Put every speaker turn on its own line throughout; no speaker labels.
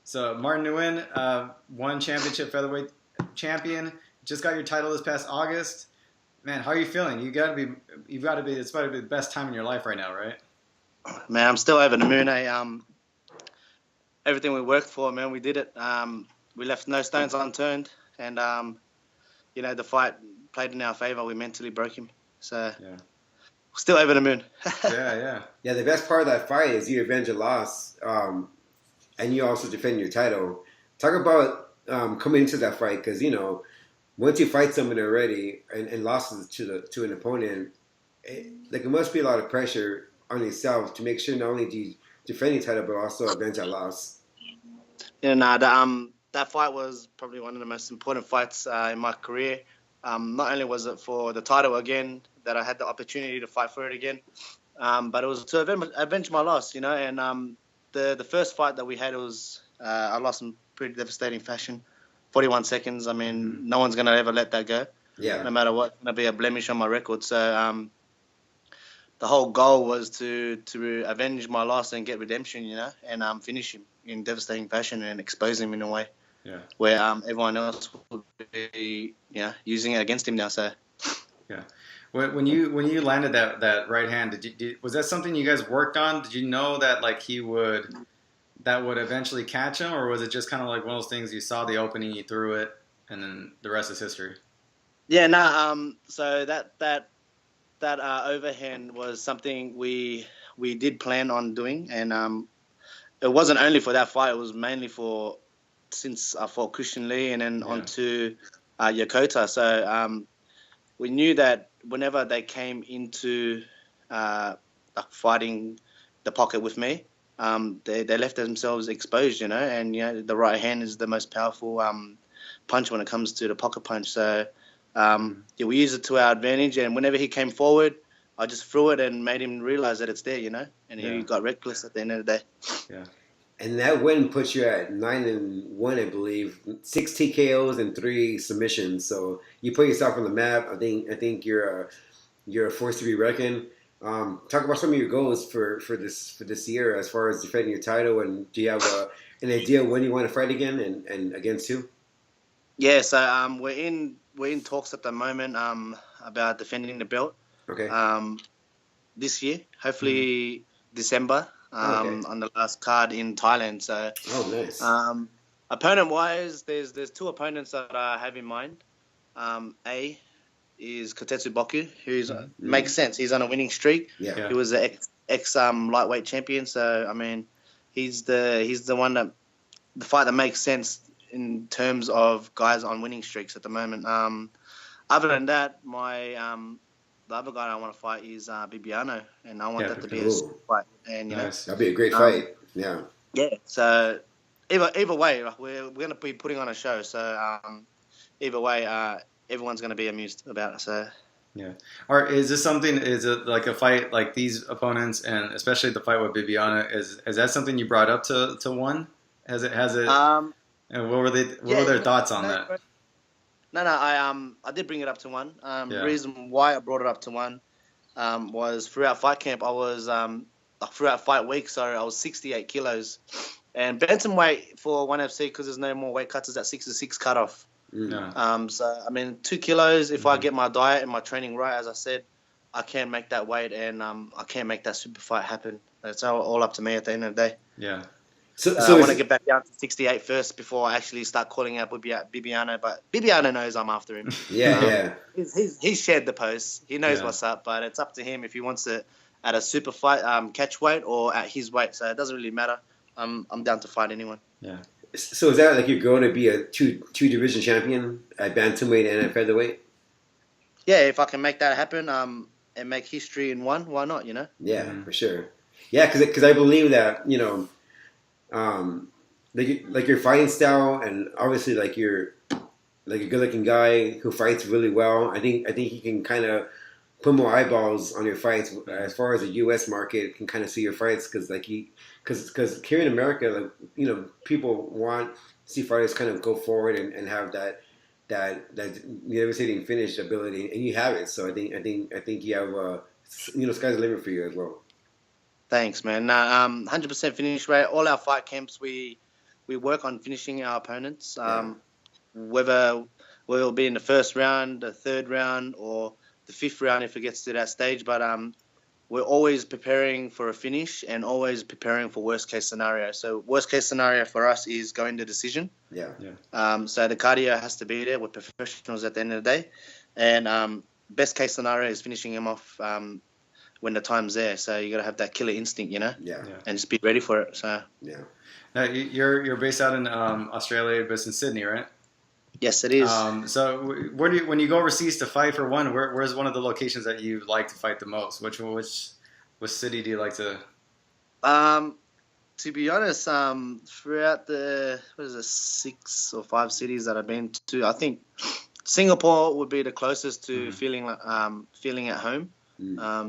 So Martin Nguyen, one championship featherweight champion. Just got your title this past August. Man, how are you feeling? You've got to be. It's probably the best time in your life right now, right?
Man, I'm still over the moon. Everything we worked for, man, we did it. We left no stones unturned, and the fight played in our favor. We mentally broke him, so
Yeah.
still over the moon.
Yeah, the best part of that fight is you avenge a loss, and you also defend your title. Talk about coming into that fight, because once you fight someone already and losses to an opponent, it must be a lot of pressure on yourself to make sure not only do you defend your title but also avenge that loss.
That fight was probably one of the most important fights in my career. Not only was it for the title again that I had the opportunity to fight for it again, but it was to avenge my loss, And the first fight that we had was I lost in pretty devastating fashion, 41 seconds. I mean, no one's gonna ever let that go.
Yeah.
No matter what, it's gonna be a blemish on my record. So the whole goal was to avenge my loss and get redemption, and finish him in devastating fashion and expose him in a way where everyone else would be using it against him now. So
yeah. When you landed that right hand, was that something you guys worked on? Did you know that that would eventually catch him, or was it just kind of like one of those things you saw the opening, you threw it, and then the rest is history?
Yeah, no. So that overhand was something we did plan on doing, and it wasn't only for that fight. It was mainly since I fought Christian Lee and then onto Yokota. So we knew that whenever they came into fighting the pocket with me, they left themselves exposed, and the right hand is the most powerful punch when it comes to the pocket punch. So we used it to our advantage, and whenever he came forward, I just threw it and made him realize that it's there, and he got reckless at the end of the day.
Yeah.
And that win puts you at 9-1, I believe, 6 TKOs and 3 submissions. So you put yourself on the map. I think you're a force to be reckoned. Talk about some of your goals for this year as far as defending your title, and do you have an idea when you want to fight again and against who?
Yeah, so we're in talks at the moment about defending the belt.
Okay.
This year, hopefully December. On the last card in Thailand. So,
nice.
Opponent wise, there's 2 opponents that I have in mind. A is Kotetsu Boku, who's makes sense. He's on a winning streak.
Yeah.
He was an ex lightweight champion. So I mean, he's the one that the fight that makes sense in terms of guys on winning streaks at the moment. Other than that, the other guy I want to fight is Bibiano, and I want that to be a super fight. And
nice. That'd be a great fight. Yeah.
Yeah. So either way, we're going to be putting on a show. So either way, everyone's going to be amused about it. So
yeah. Or is this something? Is it like a fight like these opponents, and especially the fight with Bibiana? Is that something you brought up to one? Has it? And what were their thoughts on that?
No, I did bring it up to one. The reason why I brought it up to one was throughout fight camp, throughout fight week, I was 68 kilos. And bantamweight for 1FC, because there's no more weight cuts, is at 6-6 cutoff.
Yeah.
So, I mean, 2 kilos, if I get my diet and my training right, as I said, I can make that weight, and I can make that super fight happen. It's all up to me at the end of the day.
Yeah.
So
I want to get back down to 68 first before I actually start calling out Bibiano. But Bibiano knows I'm after him.
Yeah.
He's shared the post. He knows what's up. But it's up to him if he wants it at a super fight catch weight or at his weight. So it doesn't really matter. I'm down to fight anyone.
Yeah.
So is that like you're going to be a two division champion at bantamweight and at featherweight?
Yeah, if I can make that happen and make history in one, why not?
Yeah, for sure. Yeah, because I believe that like your fighting style, and obviously like you're like a good-looking guy who fights really well. I think he can kind of put more eyeballs on your fights as far as the U.S. market can kind of see your fights, because here in America, people want to see fighters kind of go forward and have that devastating finish ability, and you have it. So I think you have sky's the limit for you as well.
Thanks, man. 100% finish rate. All our fight camps, we we work on finishing our opponents. Whether it'll be in the first round, the third round, or the fifth round if it gets to that stage. But we're always preparing for a finish and always preparing for worst case scenario. So worst case scenario for us is going to decision.
Yeah.
So the cardio has to be there. We're professionals at the end of the day. And best case scenario is finishing him off when the time's there. So you got to have that killer instinct, you know, and just be ready for it. So
Now, you're based out in Australia, based in Sydney, right?
yes, it is.
So where do you, when you go overseas to fight for one, where's one of the locations that you like to fight the most? Which city do you like to?
To be honest, throughout the 6 or 5 cities that I've been to, I think Singapore would be the closest to feeling at home.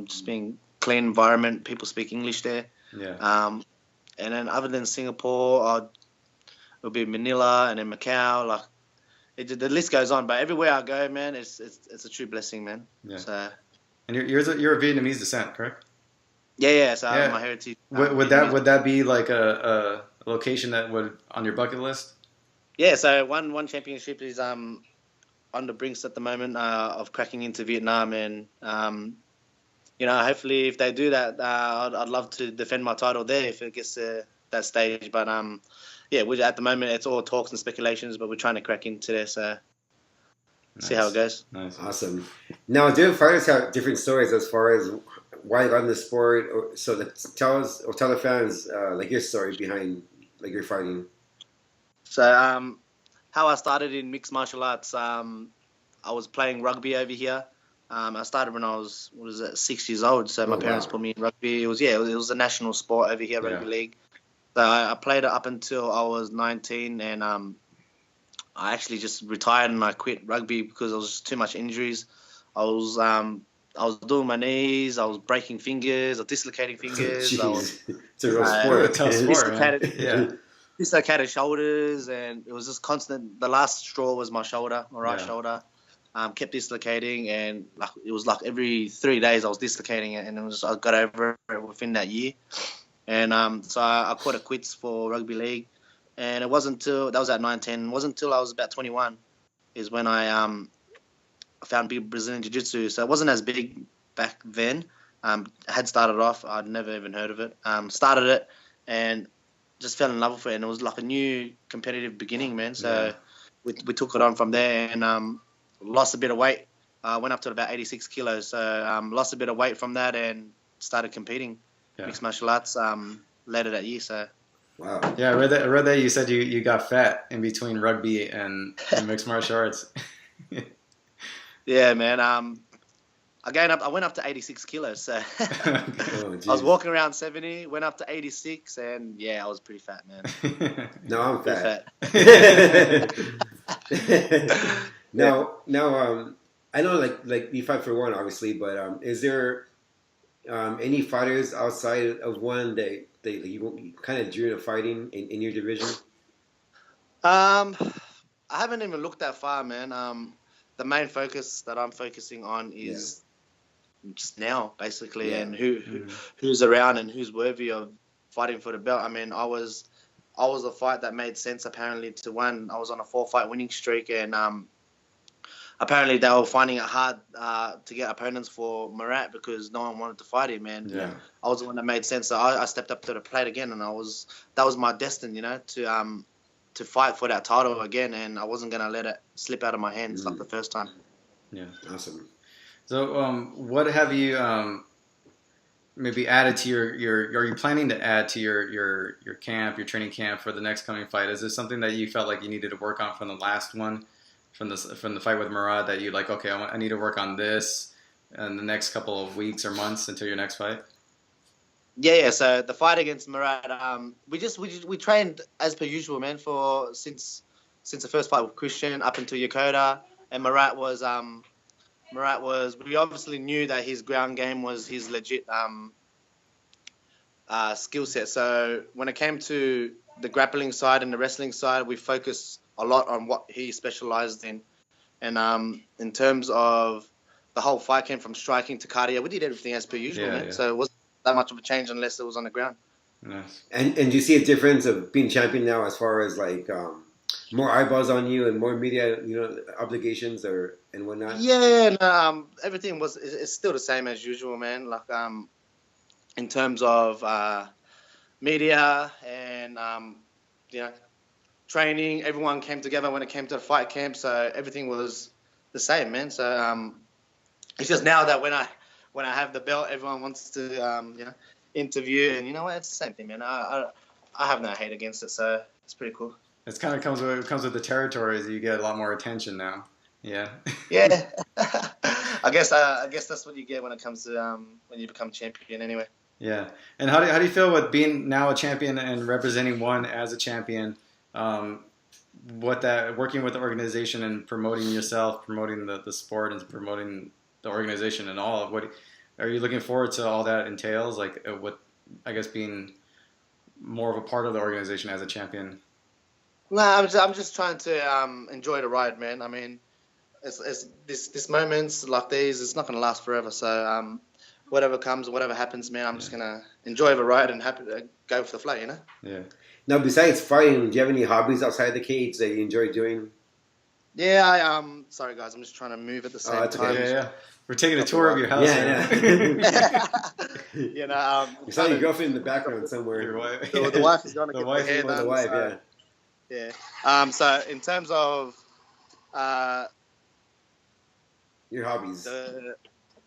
Just being clean environment, people speak English there.
Yeah.
And then other than Singapore, it would be Manila and then Macau. Like the list goes on, but everywhere I go, man, it's a true blessing, man.
Yeah.
So.
And you're of Vietnamese descent, correct?
Yeah. So my heritage.
Would that be like a location that would on your bucket list?
Yeah. So one championship is on the brinks at the moment of cracking into Vietnam, and hopefully if they do that, I'd love to defend my title there if it gets to that stage. But at the moment it's all talks and speculations, but we're trying to crack into there. So.
Nice.
See how it goes.
Nice. Awesome. Now, different fighters have different stories as far as why you got in the sport. So tell the fans like your story behind like your fighting.
So how I started in mixed martial arts. I was playing rugby over here. I started when I was 6 years old. So my parents put me in rugby. It was a national sport over here, rugby league. So I played it up until I was 19, and I actually just retired and I quit rugby because there was just too much injuries. I was doing my knees. I was breaking fingers. I was dislocating fingers.
It's a real sport.
A tough sport,
dislocated shoulders, and it was just constant. The last straw was my shoulder, my right shoulder. Kept dislocating, and it was like every 3 days I was dislocating it, and I got over it within that year. And so I called it quits for rugby league. And it wasn't until that was at 19. It wasn't until I was about 21 is when I found Brazilian Jiu-Jitsu. So it wasn't as big back then. I had started off. I'd never even heard of it. Started it and just fell in love with it. And it was like a new competitive beginning, man. So we took it on from there and lost a bit of weight. Went up to about 86 kilos. So lost a bit of weight from that and started competing. Mixed martial arts later that year. So.
Wow.
Yeah, I read that you said you got fat in between rugby and mixed martial arts.
Yeah, man. I went up to 86 kilos. So I was walking around 70, went up to 86, and I was pretty fat, man.
No, I'm fat. Now, I know like you fight for one, obviously, but is there any fighters outside of one that you kind of drew to fighting in your division?
I haven't even looked that far, man. The main focus that I'm focusing on is just now, basically, and who's around and who's worthy of fighting for the belt. I mean, I was a fight that made sense apparently to win. I was on a 4-fight winning streak, and apparently they were finding it hard to get opponents for Murat because no one wanted to fight him, man.
Yeah.
I was the one that made sense. So I stepped up to the plate again, and that was my destiny, to fight for that title again, and I wasn't gonna let it slip out of my hands like the first time.
Yeah,
awesome.
So, what have you maybe added to your? Are you planning to add to your camp, your training camp for the next coming fight? Is this something that you felt like you needed to work on from the last one? From the fight with Murad, that you like, okay, I need to work on this in the next couple of weeks or months until your next fight?
Yeah. So the fight against Murad, we trained as per usual, man. Since the first fight with Christian up until Yokota, and Murad was we obviously knew that his ground game was his legit skill set. So when it came to the grappling side and the wrestling side, we focused a lot on what he specialized in. And in terms of the whole fight came from striking to cardio, we did everything as per usual, man. Yeah. So it wasn't that much of a change unless it was on the ground.
Nice.
And do you see a difference of being champion now as far as like more eyeballs on you and more media, obligations or and whatnot?
Yeah, no, everything it's still the same as usual, man. Like in terms of media and you know training, everyone came together when it came to the fight camp, so everything was the same, man. So it's just now that when I have the belt, everyone wants to interview, and you know what, it's the same thing, man. I have no hate against it, so it's pretty cool.
It's kind of comes with the territories. You get a lot more attention now. Yeah.
Yeah, I guess that's what you get when it comes to when you become champion, anyway.
Yeah. And how do you feel with being now a champion and representing one as a champion? Working with the organization and promoting yourself, promoting the sport, and promoting the organization and all. What are you looking forward to? All that entails, like what I guess being more of a part of the organization as a champion.
No, I'm just trying to enjoy the ride, man. I mean, it's this moments like these, it's not gonna last forever. So whatever comes, whatever happens, man, I'm just gonna enjoy the ride and happy to go with the flow, you know.
Yeah.
Now, besides fighting, do you have any hobbies outside the cage that you enjoy doing?
Yeah, I sorry guys, I'm just trying to move at the same
that's okay.
time.
Yeah. We're taking a tour of your house.
Yeah.
You know,
You saw your girlfriend in the background somewhere.
Your wife.
the wife is gonna
The
get
wife-
the hair
Oh,
done.
the wife,
so,
yeah.
yeah. So in terms of
Your hobbies.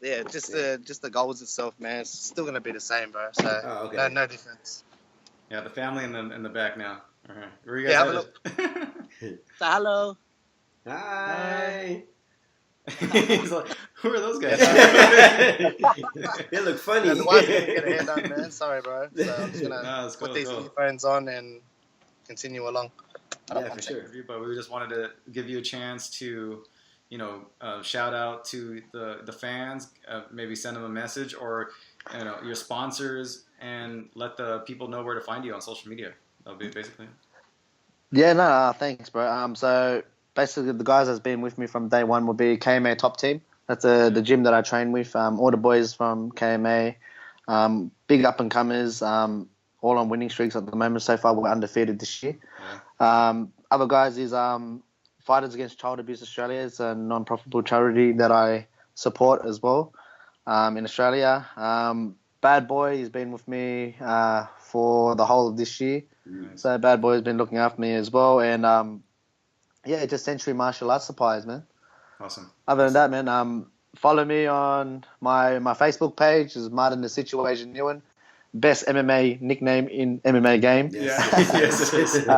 just the goals itself, man, it's still gonna be the same, bro. So
Oh, okay.
no difference.
Yeah, the family in the back now. All right. Where are you
Yeah,
guys
have
headed?
So hello.
Hi.
He's like, who are those guys?
They look funny.
The wife's gonna get her hair done, man. Sorry, bro. So I'm just gonna
No, it's cool,
put these
cool.
earphones on and continue along.
Yeah, for sure.
But we just wanted to give you a chance to, shout out to the fans, maybe send them a message, or your sponsors, and let the people know where to find you on social media. That'll be basically it.
Yeah, no, thanks, bro. So basically, the guys that's been with me from day one will be KMA Top Team. That's the gym that I train with. All the boys from KMA, big up and comers, all on winning streaks at the moment. So far, we're undefeated this year.
Yeah.
Other guys is Fighters Against Child Abuse Australia. It's a non-profitable charity that I support as well in Australia. Bad Boy has been with me for the whole of this year.
Nice.
So Bad Boy has been looking after me as well. And just Century Martial Arts Supplies, man.
Awesome.
Other than that, man, follow me on my Facebook page. Is Martin the Situation Nguyen. Best MMA nickname in MMA game.
Yes.
Yes, it is.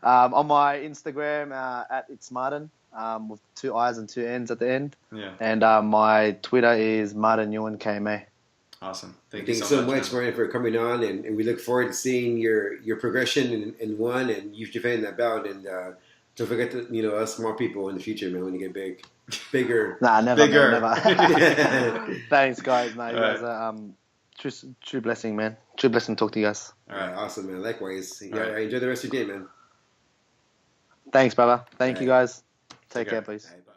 On my Instagram at It's Martin with 2 I's and 2 N's at the end.
Yeah.
And my Twitter is Martin Nguyen KMA.
Awesome.
Thank you so much, Martin, for coming on, and we look forward to seeing your progression in one, and you defending that belt, and don't forget to us small people in the future, man, when you get bigger.
Nah, never,
Bigger.
man, never. Thanks, guys. No, you
All
guys are true blessing, man. True blessing to talk to you guys.
All right.
Awesome, man. Likewise. Yeah,
All right.
enjoy the rest of your day, man.
Thank you, brother. Thank you, guys. Take
care.
care, please.
All right, bye.